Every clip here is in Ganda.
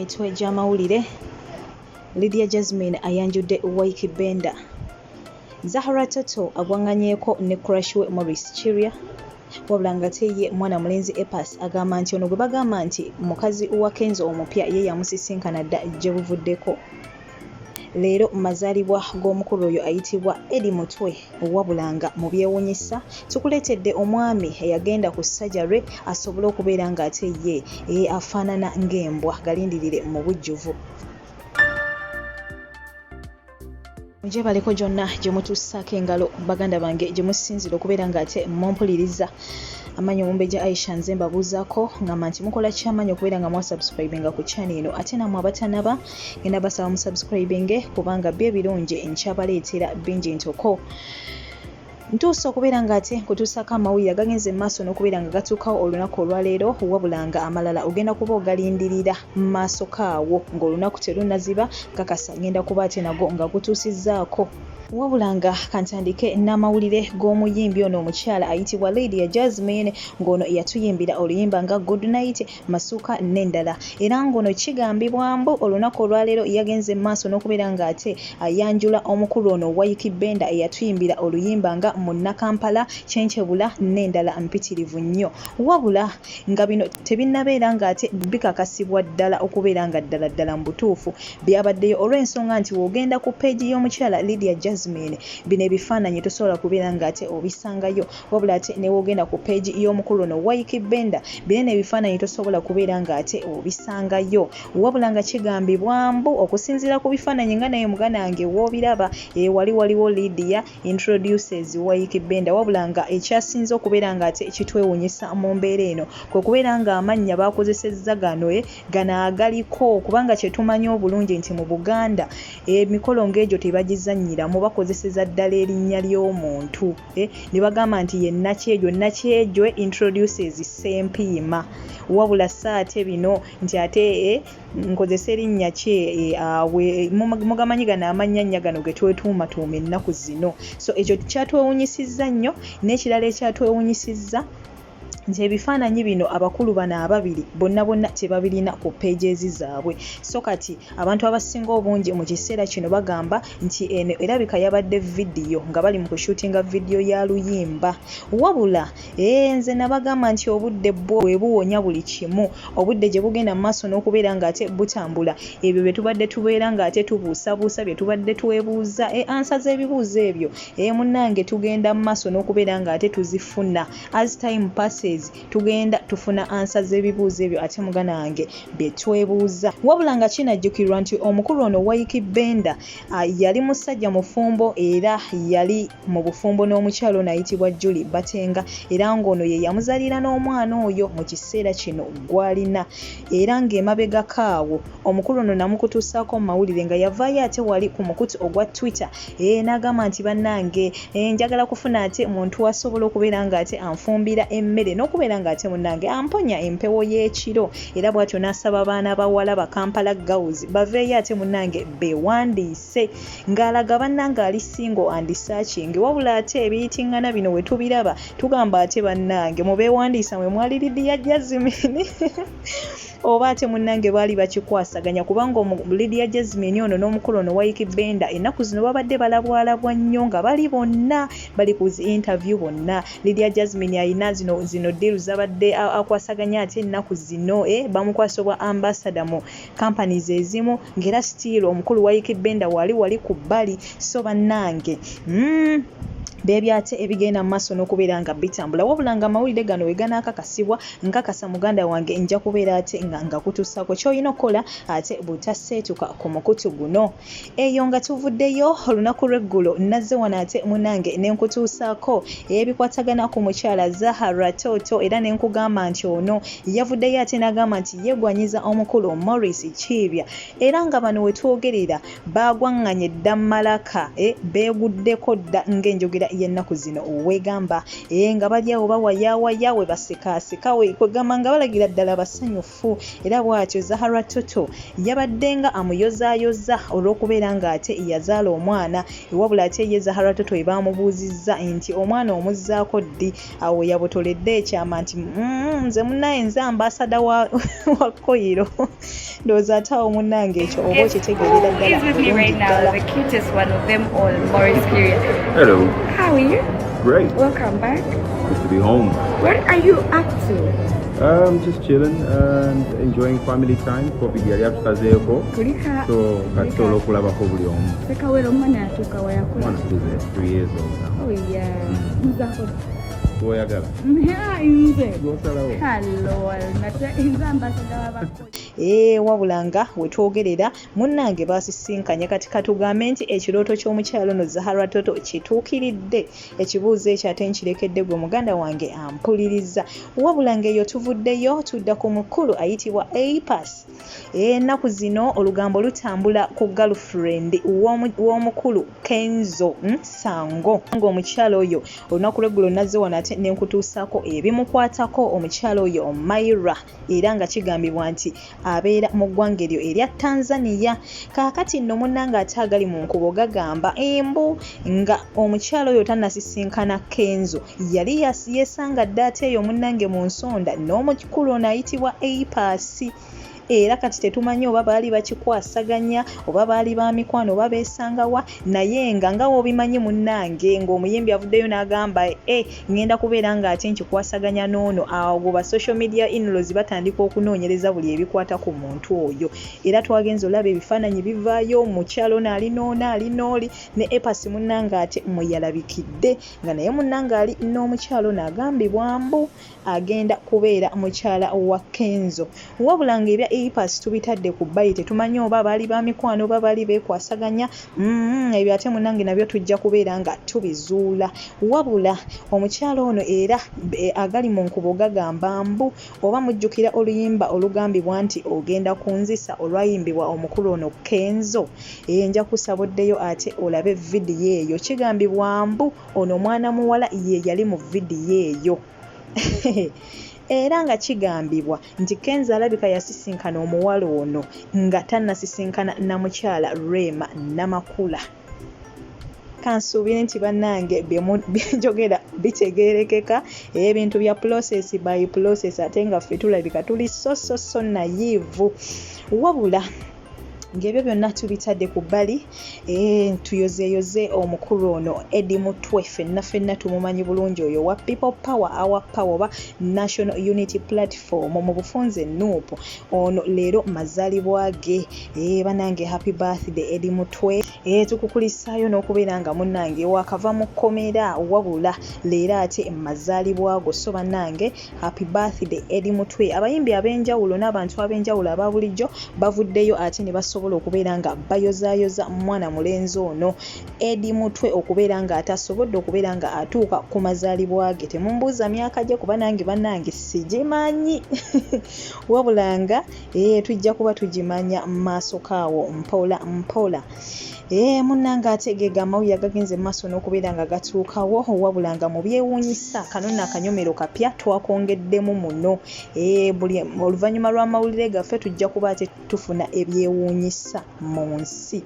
emitwe gy'amawulire. Lydia Jasmine ayanjudde Wycliffe Benda. Zahara Toto agwanganyeeko ne crush we Maurice Chirya. Wabula ng'ate ye mwana mulenzi Epas agamba nti ono gwe bagamba nti mukazi wa Kenzo omupya ye yamusisinkana dda gye buvuddeko. Leero mazaalibwa g'omukulu oyo ayitibwa Eddie Mutwe. Wabula nga mu byewuunyisa tukuleetedde omwami eyagenda ku ssajjare asobole okubeera ng'ate ye afaanana ng'embwa. Galindirire mu bujjuvu. Muje baleko gyonna gye mutussaako engalo baganda bange gye musinzira okubeera ng'ate mumpuliriza. Amanyi Omumbejja Aisha nze mbabuuzaako ngamba nti mukola ky'amaanyi okubeera nga mwasubscribinga ku channel eno, ate nammwe abatanaba ngenda basaba musubscribinge kubanga bye birungi nkyabaleetera bingi ntoko. Ntuusa okubeera ng'ate kutuusako amawulire agagenze mu maaso n'okubeera nga gatuukawo olunaku olwaleero, wabula nga amalala ogenda kuba ogalindirira mu maaso kaawo ng'olunaku terunnaziba. Kakasa ngenda kuba ate nago nga gutuusizzaako. Wabula nga kantandike n'amawulire g'omuyimbi ono omukyala ayitibwa Lydia Jasmine, ng'ono yatuyimbira oluyimba nga Good Night, Masuka n'endala. Era ng'ono kigambibwa mbu olunaku olwaleero yagenze mu maaso n'okubeera ng'ate ayanjula omukulu ono Wycliffe Benda eyatuyimbira oluyimba nga Munnakampala, Kyenkyebula n'endala mpitirivu nnyo. Wabula nga bino tebinnabeera ng'ate bikakasibwa ddala okubeera nga ddala mu butuufu byabaddeyo, olw'ensonga nti w'ogenda ku peegi y'omukyala Lydia Jasmine bino ebifaananyi tosobola kubeera ng'ate obisangayo, wabula ate ne w'ogenda ku peegi y'omukulu ono Wycliffe Benda bino ebifaananyi tosobola kubeera ng'ate obisangayo. Wabula nga kigambibwa mbu okusinziira ku bifaananyi nga naye muganda wange w'obiraba waliwo Lydia introduces Wycliffe Benda, wabula nga ekyasinze okubeera ng'ate kitwewuunyisa mu mbeera eno kwe kubeera ng'amannya bakozesezza gano agaliko, kubanga kye tumanyi obulungi nti mu Buganda emikolo ng'egyo tebagizannyiramu, bakozeseza ddala erinnya ly'omuntu ne bagamba nti ye Nakyejwe introduces Ssempiima, wabula saate bino nti ate nkozesa erinnya kye mugamanyi gano amannya nnya gano ge twetuumatuuma ennaku zino. So ekyo kyatwewuunyisizza nnyo, n'ekirala ekyatwewuunyisizza nti ebifaananyi bino abakulu bano ababiri bonna tebabirina ku peejezi zaabwe. So kati abantu abasinga obungi mu kiseera kino bagamba nti eno erabika yabadde vidiyo nga bali mu kushuutinga vidiyo ya luyimba. Wabula nze nabagamba nti obudde bwe buwonya buli kimu, obudde gye bugenda mu maaso n'okubeera ng'ate butambula, ebyo bye tubadde tubeera ng'ate tubuusabuusa, bye tubadde twebuuza ansa z'ebibuuzo ebyo munnange tugenda mu maaso n'okubeera ng'ate tuzifuna. As time passes tugenda tufuna ansa z'ebibuuzo ebyo ate muganda wange bye twebuuza. Wabula nga kinajjukirwa nti omukulu ono Wycliffe Benda yali musajja mufumbo era yali mu bufumbo n'omukyalo ono ayitibwa Julie Batenga, era ng'ono ye yamuzalira n'omwana oyo mu kiseera kino gw'alina. Era ng'emabega kaawo omukulu ono namukutuusaako mu mawulire nga yavaayo ate wali ku mukutu ogwa Twitter n'agamba nti bannange njagala kufuna ate muntu asobola okubeera ng'ate anfumbira emmere n'okubeera ng'ate munnange amponya empewo y'ekiro, era bw'atyo n'asaba abaana bawala ba Kampala Girls baveeyo ate munnange beewandiise, ng'alaga bannange ali single and searching. Wabula ate ebiyitingana bino we tubiraba tugamba ate bannange mu beewandiisa mwe mwali Lydia Jasmine oba ate munnange baali bakikwasaganya, kubanga Lydia Jasmine ono n'omukulu ono Wycliffe Benda ennaku zino babadde balabwalabwa nnyo nga bali bonna bali ku interview bonna. Lydia Jasmine ayina zino deal zabadde akwasaganya ate ennaku zino bamukwasa obwa ambassador mu companies ezimu, ng'era still omukulu Wycliffe Benda wali ku bbali. So bannange beebyate ebigenda mu maaso n'okubeera nga bitambula. Wabula nga amawulire gano we ganaakakasibwa nkakasa muganda wange nja kubeera ate nga kutuusaako ky'olina okukola ate butaseetuka ku mukutu guno. Eyo nga tuvuddeyo olunaku lw'eggulo nazze wano ate munange ne nkutuusaako ebikwatagana ku mukyala Zahara Toto, era ne nkugamba nti ono yavuddeyo ate n'agamba nti yeegwanyiza omukulu Maurice Chirya, era nga bano we twogerera baagwaŋŋanye dda Malaka beeguddeko dda ng'enjogera y'ennaku zino weegamba nga bali awo bawayawaya we basekaaseka we kwegamba nga balagira ddala basanyufu era bw'atyo Zahara Toto yabaddenga amuyozaayoza olw'okubeera ng'ate yazaala omwana wabula ate ye Zahara Toto baamubuuzizza nti omwana omuzzaako ddi awo yabotoledde ekyama nti nze munnaye nze ambasada wa Koiro ndowooza ate awo munnange ekyo oba okitegeerera ddala the cutest one of them all, Maurice Kiria. Hello. How are you? Great. Welcome back. Good to be home. What are you up to? Just chilling and enjoying family time. Kopi gyali atukazeeko. Kulika. So katola okulabako buli omu. Sekawera omwana yatuuka wayakula. One is 3 years old now. Oh yeah. Muzako. Bw'oyagala. Nze. Gw'osalawo. Hello. Nze ambasada w'abakulu. Wabula nga we twogerera munnange baasisinkanye kati katugambe nti ekirooto ky'omukyalo no Zahara Toto kituukiridde. Ekibuuzo ekyo ate nkirekedde gwe muganda wange ampuliriza. Wabula ng'eyo tuvuddeyo tudda ku mukulu ayitibwa Apas. Ennaku zino olugambo lutambula ku girlfriend w'omukulu Kenzo Sango. Ng'omukyalo oyo olunaku lw'eggulo nazze wano ate ne nkutuusaako ebimukwatako omukyalo oyo Maira era nga kigambibwa nti abeera mu ggwanga eryo erya Tanzania. Kaakati nno munnange ate agali mu nkubo gagamba embu nga omukyalo oyo tannasisinkana Kenzo yali yeesanga dda ate eyo munnange mu nsonda n'omukulu ono ayitibwa Apas. Era kati tetumanyi oba baali bakikwasaganya oba baali ba mikwano oba beesangawa naye nga wobimanyi munnange ng'omuyimbi avuddeyo n'agamba ngenda kubeera ng'ate nkikwasaganya n'ono awo ba social media in-laws batandika okunoonyereza buli ebikwata ku muntu oyo. Era twagenze olaba ebifaananyi bivaayo mukyalo n'ali n'oli ne Apas munnange ate muyalabikidde nga naye munnange ali n'omukyalo n'agambibwa mbu agenda kubeera mukyala wa Kenzo. Wabula ng'ebya Apas tubitadde ku bbayi tetumanyi oba baali ba mikwano oba baali beekwasaganya ebyo ate munnange nabyo tujja kubeera nga tubizuula. Wabula omukyalo ono era agali mu nkubo gagamba mbu oba mujjukira oluyimba olugambibwa nti ogenda kunzisa olwayimbibwa omukulu ono Kenzo nja kusaba oddeyo ate olabe vidiyo eyo. Kigambibwa mbu ono mwana muwala ye yali mu vidiyo eyo. Era nga kigambibwa nti Kenzo alabika yasisinkana omuwala ono nga tannasisinkana na mukyala Rema Namakula. Kansuubire nti bannange byenjogera bitegeerekeka ebintu bya process by process ate nga ffe tulabika tuli so nayivu. Wabula ng'ebyo byonna tubitadde ku bbali tuyozeeyoze omukulu ono Eddie Mutwe ffenna tumumanyi bulungi oyo wa People Power Our Power oba National Unity Platform mu bufunze NUP ono leero mazaalibwa ge banange happy birthday Eddie Mutwe. Tukukulisaayo n'okubeera nga munnange wakava mu kkomera wabula leero ate mazaalibwa go so bannange happy birthday Eddie Mutwe. Abayimbi ab'enjawulo n'abantu ab'enjawulo aba bulijjo bavuddeyo ate ne basobola okubeera nga bayozaayoza mwana mulenzi ono Eddie Mutwe okubeera nga atasobodde okubeera nga atuuka ku mazaalibwa ge. Temumbuuza myaka gye kuba nange bannange sigimanyi wabula nga tujja kuba tugimanya maaso kaawo mpola. Munnange ategeega amawulire agagenze maaso n'okubeera nga gatuukawo wabula nga mu byewuunyisa kano n'akanyomero kapya twakongeddemu muno. Buli oluvannyuma lw'amawulire gaffe tujja kuba ate tufuna ebyewuunyisa mu nsi.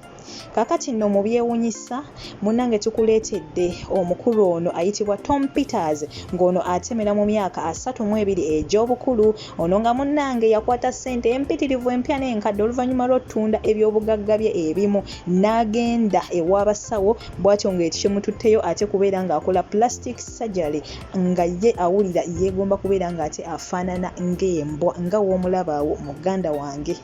Kaakati nno mu byewuunyisa munnange tukuleetedde omukulu ono ayitibwa Tom Peters ng'ono atemera mu myaka 32 egy'obukulu. Ono nga munnange yakwata ssente empitirivu empya n'enkadde oluvannyuma lw'ottunda ebyobugagga bye ebimu n'agenda ew'abasawo bw'atyo ng'ekimututteyo ate kubeera ng'akola plastic surgery nga ye awulira yeegomba kubeera ng'ate afaanana ng'embwa nga w'omulaba awo muganda wange.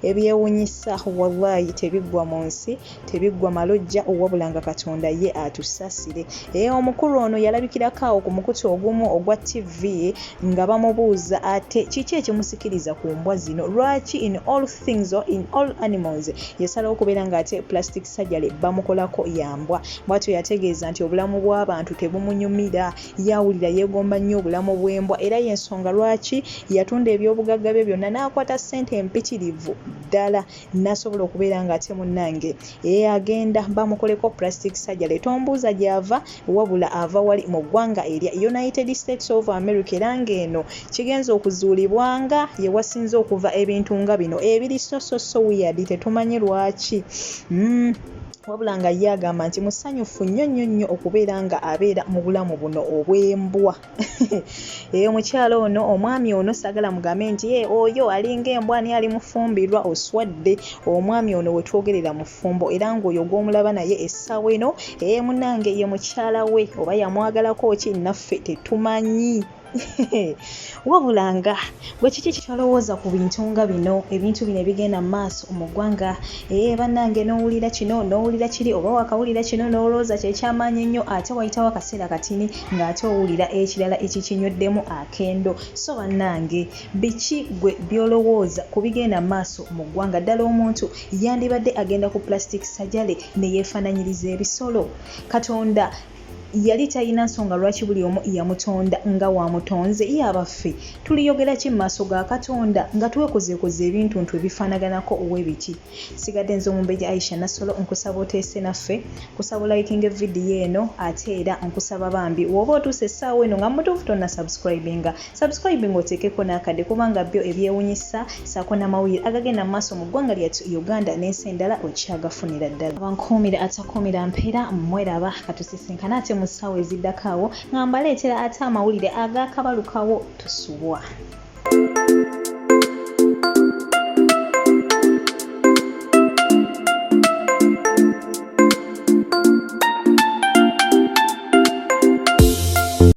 Ebyewuunyisa wallahi tebiggwa mu nsi tebiggwa malojja wabula nga Katonda ye atusasire. Omukulu ono yalabikirako awo ku mukutu ogumu ogwa TV nga bamubuuza ate kiki ekimusikiriza ku mbwa zino, lwaki in all things or in all animals yasalawo okubeera ng'ate plastic surgery bamukolako yambwa. Bw'atyo yategeeza nti obulamu bw'abantu tebumunyumira, yawulira yeegomba nnyo obulamu bw'embwa era y'ensonga lwaki yatunda ebyobugagga bye byonna n'akwata ssente empitirivu ddala n'asobola okubeera ng'ate ate munnange agenda bamukoleko plastic surgery. Tombuuza gy'ava wabula ava wali mu ggwanga erya United States of America era ng'eno kigenza okuzuulibwa nga ye wasinze okuva ebintu nga bino ebiri so weird tetumanyi lwaki. Wabula nga ye agamba nti musanyufu nnyo okubeera nga abeera mu bulamu buno obw'embwa. Omukyala ono omwami ono sagala mugambe nti oyo alinga embwa ani ali mufumbirwa oswadde. Omwami ono wetwogerera mufumbo era ng'oyo gw'omulaba naye essaawa eno munnange ye mukyala we oba yamwagalako ki naffe tetumanyi. Wabula nga gwe kiki kyalowooza ku bintu nga bino ebintu bino ebigenda mu maaso mu ggwanga bannange n'owulira kino n'owulira kiri oba wakawulira kino n'olowooza kyekyamaanyi ennyo ate wayitawo akaseera katini ng'ate owulira ekirala ekikinyoddemu akendo. So bannange biki gwe byolowooza ku bigenda mu maaso mu ggwanga ddala omuntu yandibadde agenda ku plastic surgery ne yeefaananyiriza ebisolo. Katonda yali talina nsonga lwaki buli omu yamutonda nga wamutonze. Abaffe tuliyogera ki mu maaso ga Katonda nga twekozeekoze ebintu ebifaanaganako ow'ebiti. Sigadde nze Omumbejja Aisha Nassolo nkusaba oteese naffe, nkusaba likinga vidiyo eno ate era nkusaba bambi woba otuuse essaawa eno nga mutuufu tonna subscribinga oteekeko n'akadde kubanga byo ebyewunyisa saako n'amawulire agagenda mu maaso mu ggwanga lyattu Uganda n'ensi endala okyagafunira ddala. Abankuumira atakuumira mpeera mweraba katusisinkana ate mu ssaawa eziddako awo nga mbaleetera ate amawulire agaakabalukawo tusubwa.